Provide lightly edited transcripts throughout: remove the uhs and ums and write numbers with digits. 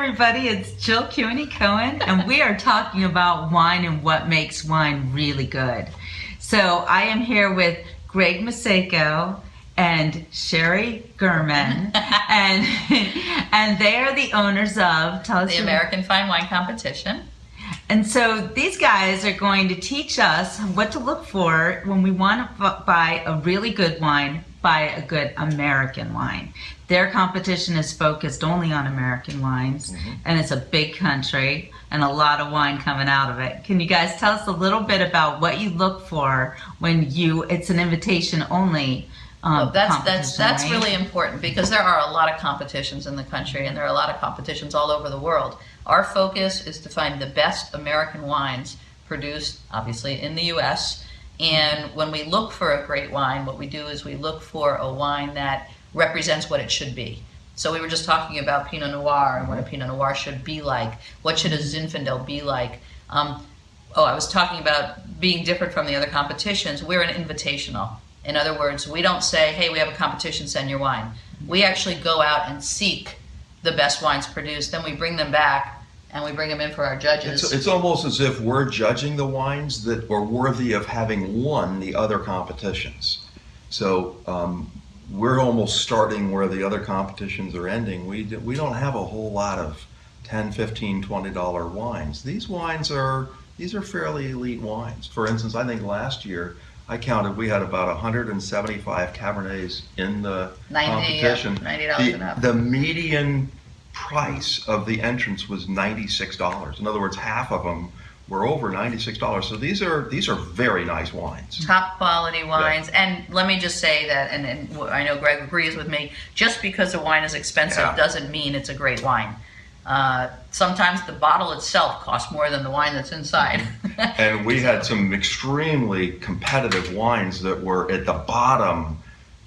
everybody, it's Jill Cueni-Cohen, and we are talking about wine and what makes wine really good. So I am here with Greg Miseyko and Shari Gherman, and they are the owners of, tell us the American Fine Wine Competition. And so these guys are going to teach us what to look for when we want to buy a really good wine, buy a good American wine. Their competition is focused only on American wines, and it's a big country and a lot of wine coming out of it. Can you guys tell us a little bit about what you look for when it's an invitation only That's right? really important, because there are a lot of competitions in the country and there are a lot of competitions all over the world. Our focus is to find the best American wines produced, obviously, in the U.S. And when we look for a great wine, what we do is we look for a wine that represents what it should be. So we were just talking about Pinot Noir and what a Pinot Noir should be like. What should a Zinfandel be like? I was talking about being different from the other competitions. We're an invitational. In other words, we don't say, hey, we have a competition, send your wine. We actually go out and seek the best wines produced, then we bring them back and we bring them in for our judges. It's almost as if we're judging the wines that are worthy of having won the other competitions. So we're almost starting where the other competitions are ending. We don't have a whole lot of $10, $15, $20 wines. These are fairly elite wines. For instance, I think last year I counted we had about 175 Cabernets in the competition. $90 and up. The median price of the entrance was $96. In other words, half of them were over $96. So these are very nice wines. Top quality wines. Yeah. And let me just say that, and I know Greg agrees with me, just because a wine is expensive doesn't mean it's a great wine. Sometimes the bottle itself costs more than the wine that's inside. And we had some extremely competitive wines that were at the bottom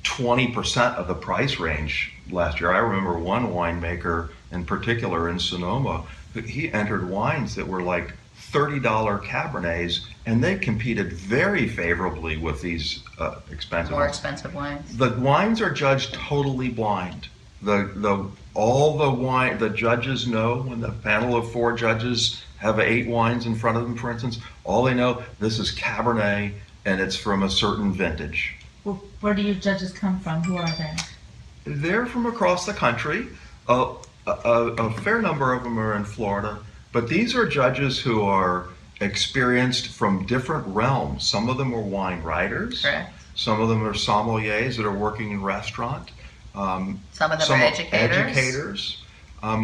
20% of the price range last year. I remember one winemaker in particular in Sonoma, he entered wines that were like $30 Cabernets, and they competed very favorably with these More expensive wines. The wines are judged totally blind. All the wine, the judges know, when the panel of 4 judges have 8 wines in front of them, for instance, all they know, this is Cabernet and it's from a certain vintage. Well, where do your judges come from? Who are they? They're from across the country. A fair number of them are in Florida, but these are judges who are experienced from different realms. Some of them are wine writers. Correct. Some of them are sommeliers that are working in restaurant. Some of them are educators.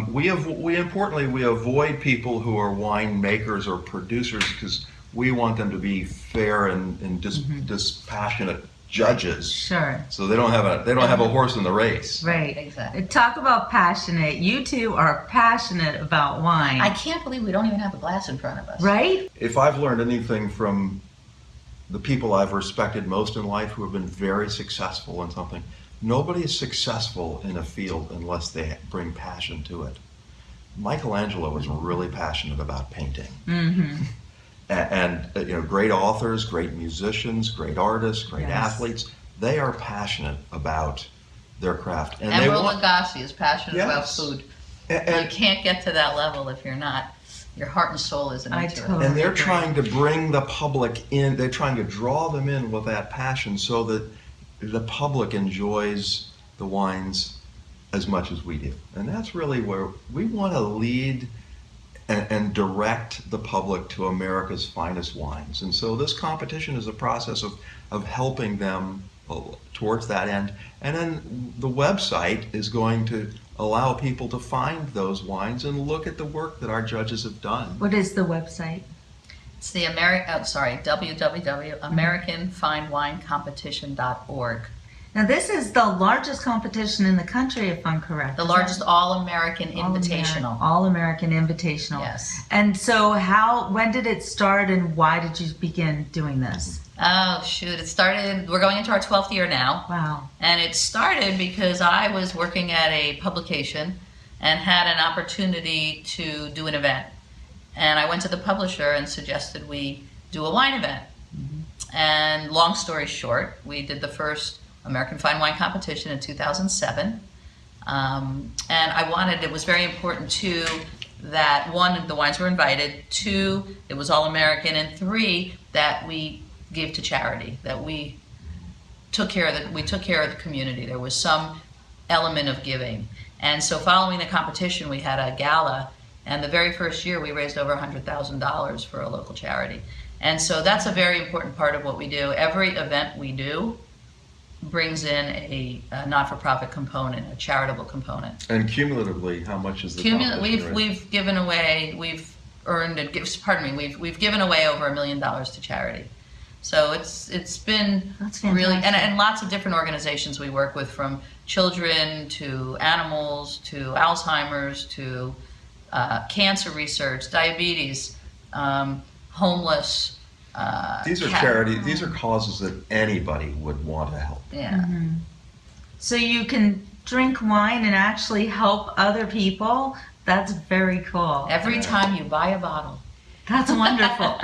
We avoid people who are wine makers or producers, because we want them to be fair and dispassionate judges. Sure. So they don't have a horse in the race. Right. Exactly. Talk about passionate. You two are passionate about wine. I can't believe we don't even have a glass in front of us. Right? If I've learned anything from the people I've respected most in life who have been very successful in something, nobody is successful in a field unless they bring passion to it. Michelangelo was really passionate about painting. And great authors, great musicians, great artists, great athletes, they are passionate about their craft. And Emeril Lagasse is passionate about food. And you can't get to that level if you're not. Your heart and soul isn't into it. And they're trying to bring the public in, they're trying to draw them in with that passion so that the public enjoys the wines as much as we do. And that's really where we want to lead and direct the public to America's finest wines. And so this competition is a process of helping them towards that end. And then the website is going to allow people to find those wines and look at the work that our judges have done. What is the website? It's the www.americanfinewinecompetition.org. Now this is the largest competition in the country, if I'm correct. The largest all-American invitational. All-American invitational. Yes. And so when did it start and why did you begin doing this? Oh, shoot. It started, we're going into our 12th year now. Wow. And it started because I was working at a publication and had an opportunity to do an event. And I went to the publisher and suggested we do a wine event. And long story short, we did the first American Fine Wine Competition in 2007. And it was very important too that one, the wines were invited, two, it was all American, and three, that we gave to charity, that we took care of the community. There was some element of giving. And so following the competition, we had a gala, and the very first year we raised over $100,000 for a local charity. And so that's a very important part of what we do. Every event we do brings in a not-for-profit component, a charitable component. And cumulatively, how much is the competition? We've given away, we've given away over $1 million to charity. So it's been really, and lots of different organizations we work with, from children to animals to Alzheimer's to cancer research, diabetes, homeless. These are charities. These are causes that anybody would want to help. Yeah. Mm-hmm. So you can drink wine and actually help other people. That's very cool. Every time you buy a bottle. That's wonderful.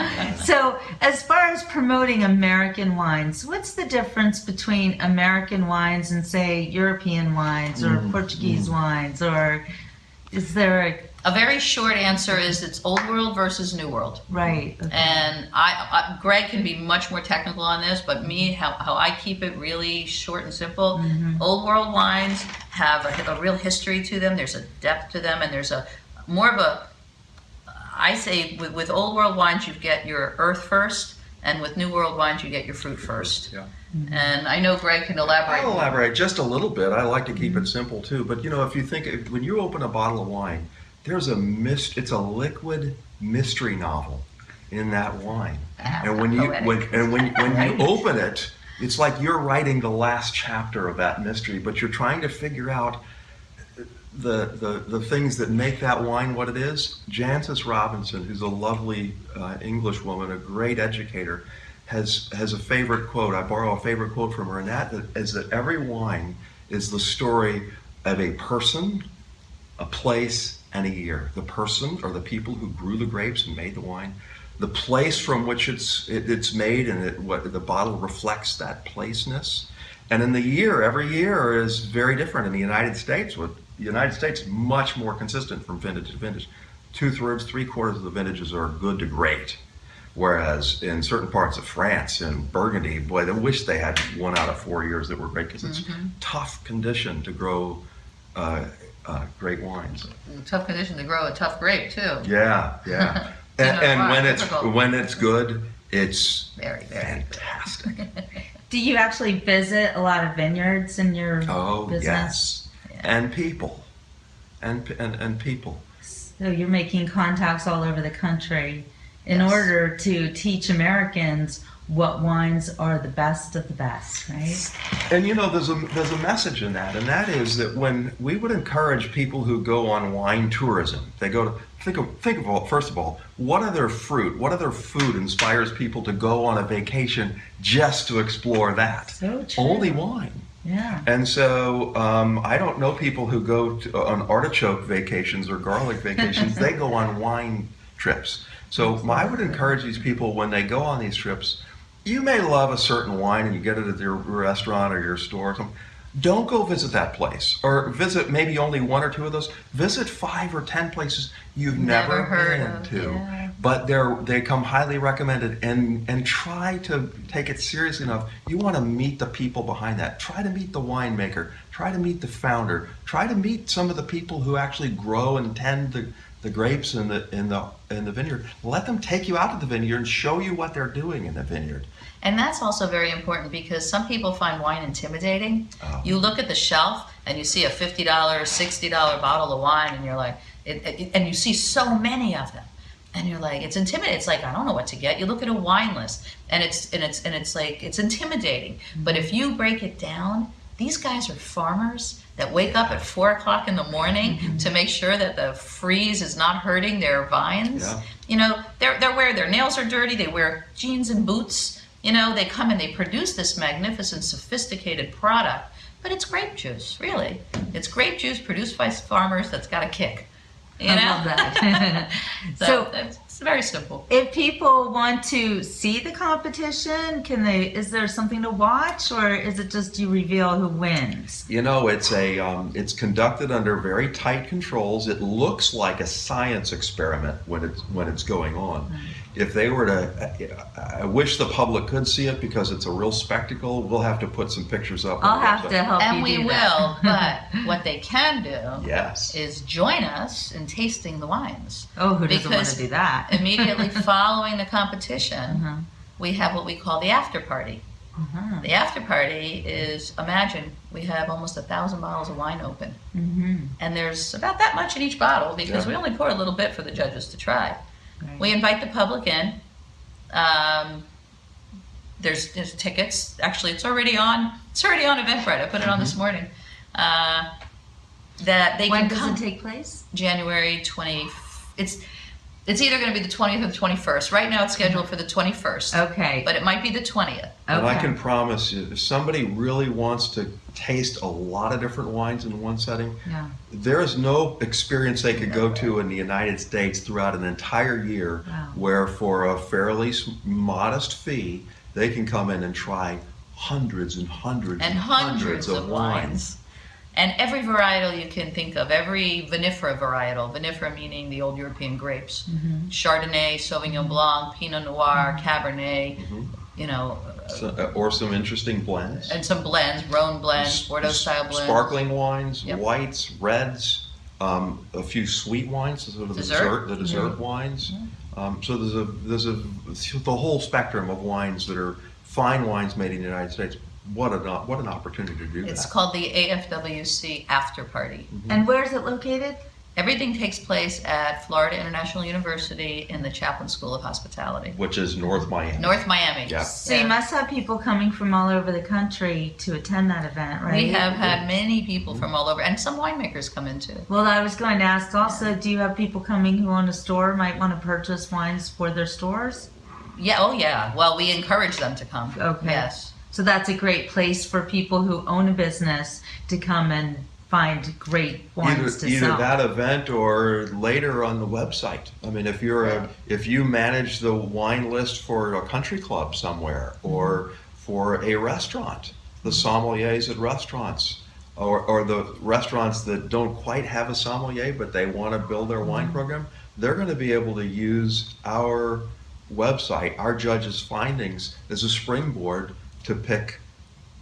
So as far as promoting American wines, what's the difference between American wines and, say, European wines or Portuguese wines? Or is there a very short answer is it's Old World versus New World. Right. Okay. And Greg can be much more technical on this, but how I keep it really short and simple. Old World wines have a real history to them. There's a depth to them, and there's I say with Old World wines, you get your earth first, and with New World wines, you get your fruit first. Yeah. And I know Greg can elaborate. I'll elaborate just a little bit. I like to keep it simple too. But if you think, when you open a bottle of wine, there's it's a liquid mystery novel in that wine. And when you open it, it's like you're writing the last chapter of that mystery, but you're trying to figure out the things that make that wine what it is. Jancis Robinson, who's a lovely English woman, a great educator, has a favorite quote. I borrow a favorite quote from her, and that is that every wine is the story of a person, a place, and a year. The person, or the people who grew the grapes and made the wine, the place from which it's made, and what the bottle reflects that placeness. And in the year, every year is very different. In the United States, much more consistent from vintage to vintage. 2/3, 3/4 of the vintages are good to great. Whereas in certain parts of France, in Burgundy, boy, they wish they had 1 out of 4 years that were great, because it's tough condition to grow great wines. Tough condition to grow a tough grape too. Yeah. and when it's good, it's very, very fantastic. Do you actually visit a lot of vineyards in your business? Yes. And people. And people. So you're making contacts all over the country in order to teach Americans what wines are the best of the best, right? And there's a message in that, and that is that when we would encourage people who go on wine tourism, they go to think of all, first of all, what other food inspires people to go on a vacation just to explore that? So true. Only wine. Yeah. And so I don't know people who go on artichoke vacations or garlic vacations. They go on wine trips. So I would encourage these people, when they go on these trips, you may love a certain wine and you get it at your restaurant or your store or something. Don't go visit that place, or visit maybe only 1 or 2 of those. Visit 5 or 10 places you've never been to. Yeah. But they come highly recommended, and try to take it seriously enough. You want to meet the people behind that. Try to meet the winemaker. Try to meet the founder. Try to meet some of the people who actually grow and tend the grapes in the vineyard. Let them take you out to the vineyard and show you what they're doing in the vineyard. And that's also very important, because some people find wine intimidating. You look at the shelf and you see a $50, $60 bottle of wine, and you're like, and you see so many of them, and you're like, it's intimidating. It's like, I don't know what to get. You look at a wine list, and it's like, it's intimidating. But if you break it down, these guys are farmers that wake up at 4 o'clock in the morning to make sure that the freeze is not hurting their vines. Yeah. Their nails are dirty. They wear jeans and boots. They come and they produce this magnificent, sophisticated product, but it's grape juice, really. It's grape juice produced by farmers that's got a kick. I love that. So very simple. If people want to see the competition, can they? Is there something to watch, or is it just you reveal who wins? You know, it's conducted under very tight controls. It looks like a science experiment when it's going on. If they were to, I wish the public could see it because it's a real spectacle. We'll have to put some pictures up. I'll have to help And you we do will, that. but what they can do Yes. is join us in tasting the wines. Oh, who doesn't want Because to do that? Immediately following the competition, we have what we call the after party. The after party is, imagine, we have almost 1,000 bottles of wine open. And there's about that much in each bottle because we only pour a little bit for the judges to try. Right. We invite the public in. There's tickets. Actually, it's already on Eventbrite. I put it on this morning. That they When can come. does it take place? January 20. It's either going to be the 20th or the 21st. Right now, it's scheduled for the 21st. Okay. But it might be the 20th. And I Okay. can promise you, if somebody really wants to taste a lot of different wines in one setting, Yeah. there is no experience they could go to in the United States throughout an entire year Wow. where for a fairly modest fee, they can come in and try hundreds and hundreds And hundreds of of wines. And every varietal you can think of, every vinifera varietal, vinifera meaning the old European grapes, Chardonnay, Sauvignon Blanc, Pinot Noir, Cabernet, you know, Or some interesting blends. and some blends, Rhone blends, Bordeaux style blends. Sparkling wines, Yep. whites, reds, a few sweet wines, sort of Dessert. the dessert wines. So there's the whole spectrum of wines that are fine wines made in the United States. What an opportunity to do It's that. called the AFWC After Party. And where is it located? Everything takes place at Florida International University in the Chaplin School of Hospitality. Which is North Miami. North Miami. Yeah. So you must have people coming from all over the country to attend that event, right? We have had many people from all over, and some winemakers come in too. Well, I was going to ask also, do you have people coming who own a store, might want to purchase wines for their stores? Yeah, oh yeah. Well, we encourage them to come. Okay. Yes. So that's a great place for people who own a business to come and find great wines to Either sell. that event or later on the website. I mean, if you manage the wine list for a country club somewhere or for a restaurant, the sommeliers at restaurants, or the restaurants that don't quite have a sommelier but they want to build their wine program, they're going to be able to use our website, our judges' findings, as a springboard to pick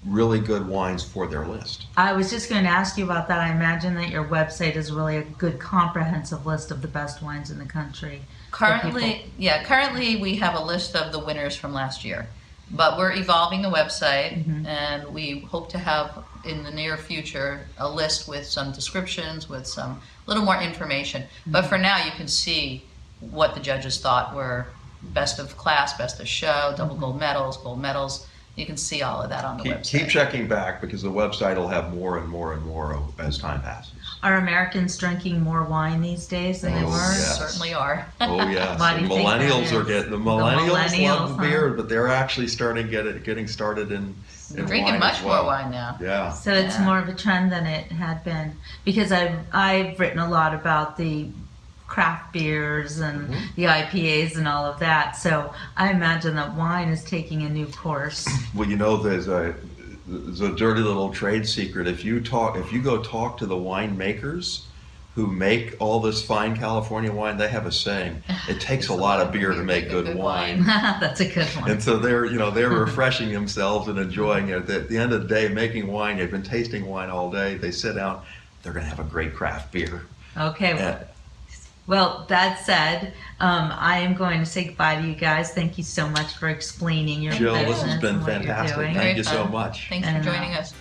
really good wines for their list. I was just going to ask you about that. I imagine that your website is really a good comprehensive list of the best wines in the country. Currently we have a list of the winners from last year, but we're evolving the website, and we hope to have in the near future a list with some descriptions, with some little more information. But for now, you can see what the judges thought were best of class, best of show, double gold medals. You can see all of that on the website. Keep checking back because the website will have more and more and more as time passes. Are Americans drinking more wine these days than they Oh, were? yes. Certainly are. Oh yes, Why do the you think that millennials are is? getting the The millennials love millennials, beer, but they're actually getting started in Drinking wine much as well. more wine now. Yeah. So it's Yeah. more of a trend than it had been, because I've written a lot about the craft beers and the IPAs and all of that. So I imagine that wine is taking a new course. Well, you know, there's a dirty little trade secret. If you go talk to the winemakers who make all this fine California wine, they have a saying: it takes a lot of beer to make good wine. That's a good one. And so they're refreshing themselves and enjoying it. At the end of the day, making wine, they've been tasting wine all day. They sit down, they're going to have a great craft beer. Okay. Well, that said, I am going to say goodbye to you guys. Thank you so much for explaining your Jill, business this has been and what you're fantastic. doing. Thank you so fun. much. Thanks for And, joining us.